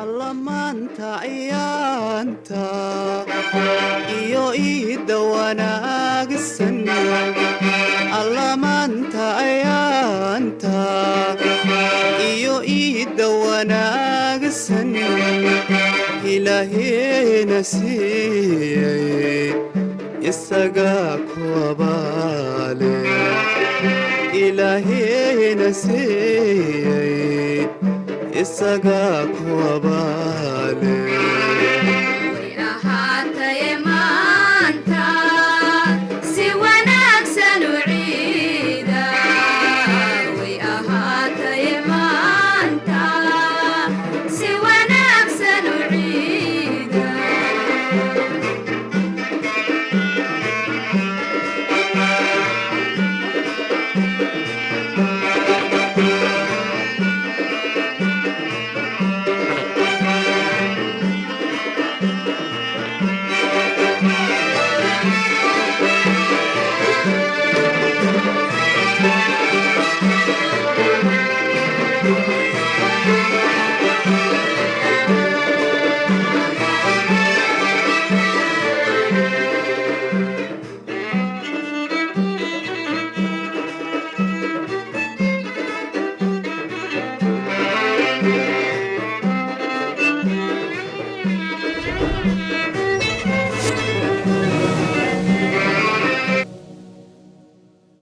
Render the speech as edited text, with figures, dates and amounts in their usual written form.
alla maanta ayaanta iyo iidda wanaagsan alla maanta ayaanta iyo iidda wanaagsan ilaaheena siiyey isagaa ku abaale ilaaheena siiyey isagaa ku abaale